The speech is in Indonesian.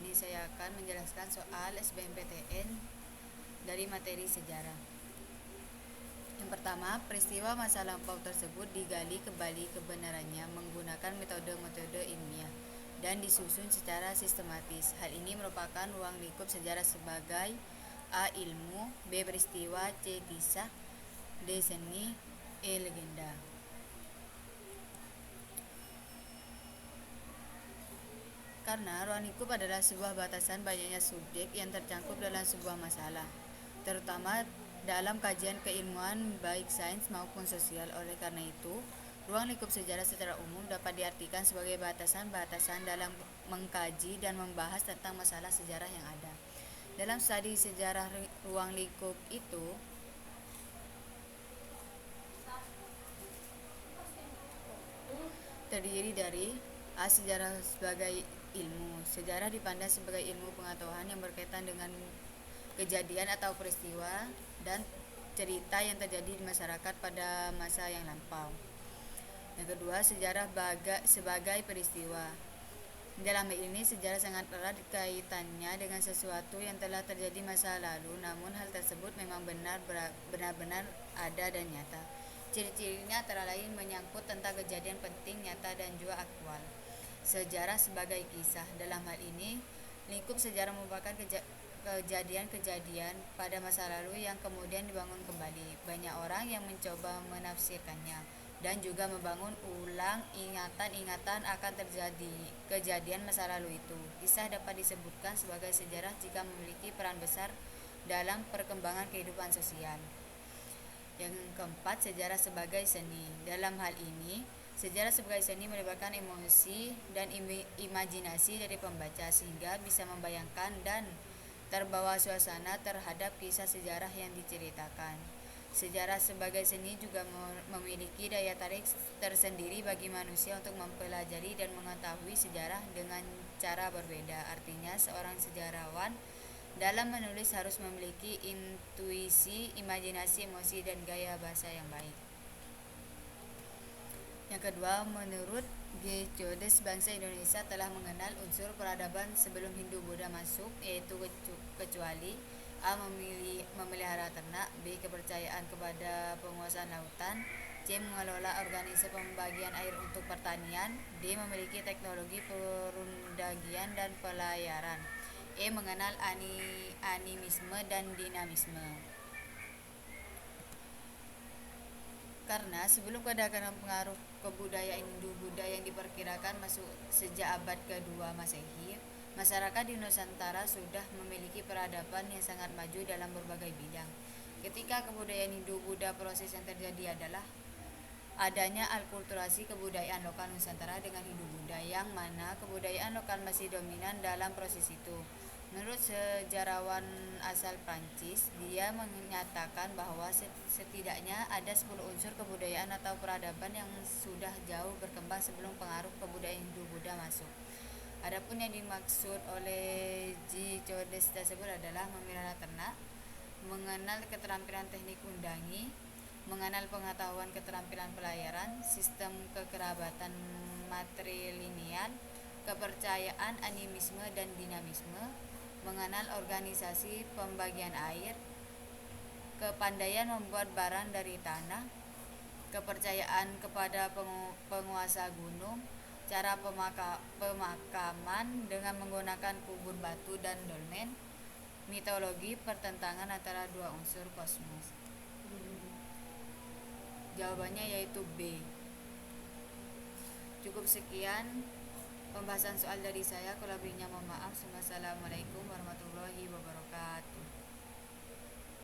ini saya akan menjelaskan soal SBMPTN dari materi sejarah. Yang pertama, peristiwa masa lampau tersebut digali kembali kebenarannya menggunakan metode-metode ilmiah dan disusun secara sistematis. Hal ini merupakan ruang lingkup sejarah sebagai A. Ilmu, B. Peristiwa, C. Kisah, D. Seni, E. Legenda. Karena ruang lingkup adalah sebuah batasan banyaknya subjek yang tercangkup dalam sebuah masalah, terutama dalam kajian keilmuan baik sains maupun sosial. Oleh karena itu, ruang lingkup sejarah secara umum dapat diartikan sebagai batasan-batasan dalam mengkaji dan membahas tentang masalah sejarah yang ada. Dalam studi sejarah, ruang lingkup itu terdiri dari A. Sejarah sebagai ilmu. Sejarah dipandang sebagai ilmu pengetahuan yang berkaitan dengan kejadian atau peristiwa dan cerita yang terjadi di masyarakat pada masa yang lampau. Yang kedua, sejarah sebagai peristiwa. Dalam hal ini, sejarah sangat erat kaitannya dengan sesuatu yang telah terjadi masa lalu, namun hal tersebut memang benar-benar ada dan nyata. Ciri-cirinya antara lain menyangkut tentang kejadian penting, nyata, dan juga aktual. Sejarah sebagai kisah. Dalam hal ini, lingkup sejarah merupakan kejadian-kejadian pada masa lalu yang kemudian dibangun kembali. Banyak orang yang mencoba menafsirkannya dan juga membangun ulang ingatan-ingatan akan terjadi kejadian masa lalu itu. Kisah dapat disebutkan sebagai sejarah jika memiliki peran besar dalam perkembangan kehidupan sosial. Yang keempat, sejarah sebagai seni. Dalam hal ini, sejarah sebagai seni melibatkan emosi dan imajinasi dari pembaca sehingga bisa membayangkan dan terbawa suasana terhadap kisah sejarah yang diceritakan. Sejarah sebagai seni juga memiliki daya tarik tersendiri bagi manusia untuk mempelajari dan mengetahui sejarah dengan cara berbeda. Artinya, seorang sejarawan dalam menulis harus memiliki intuisi, imajinasi, emosi, dan gaya bahasa yang baik. Yang kedua, menurut G. Codes, bangsa Indonesia telah mengenal unsur peradaban sebelum Hindu-Buddha masuk, yaitu kecuali A. Memelihara ternak, B. Kepercayaan kepada penguasaan lautan, C. Mengelola organisasi pembagian air untuk pertanian, D. Memiliki teknologi perundagian dan pelayaran, E. Mengenal animisme dan dinamisme. Karena sebelum kedatangan pengaruh kebudayaan Hindu-Buddha yang diperkirakan masuk sejak abad ke-2 Masehi, masyarakat di Nusantara sudah memiliki peradaban yang sangat maju dalam berbagai bidang. Ketika kebudayaan Hindu-Buddha, proses yang terjadi adalah adanya alkulturasi kebudayaan lokal Nusantara dengan Hindu-Buddha, yang mana kebudayaan lokal masih dominan dalam proses itu. Menurut sejarawan asal Prancis, dia menyatakan bahwa setidaknya ada 10 unsur kebudayaan atau peradaban yang sudah jauh berkembang sebelum pengaruh kebudayaan Hindu-Buddha masuk. Adapun yang dimaksud oleh G. Codes tersebut adalah memelihara ternak, mengenal keterampilan teknik undangi, mengenal pengetahuan keterampilan pelayaran, sistem kekerabatan matrilineal, kepercayaan animisme dan dinamisme, mengenal organisasi pembagian air, kepandaian membuat barang dari tanah, kepercayaan kepada penguasa gunung, cara pemakaman dengan menggunakan kubur batu dan dolmen, mitologi pertentangan antara dua unsur kosmos. Jawabannya yaitu B. Cukup sekian pembahasan soal dari saya. Kalau lebihnya mohon maaf. Wassalamualaikum warahmatullahi wabarakatuh.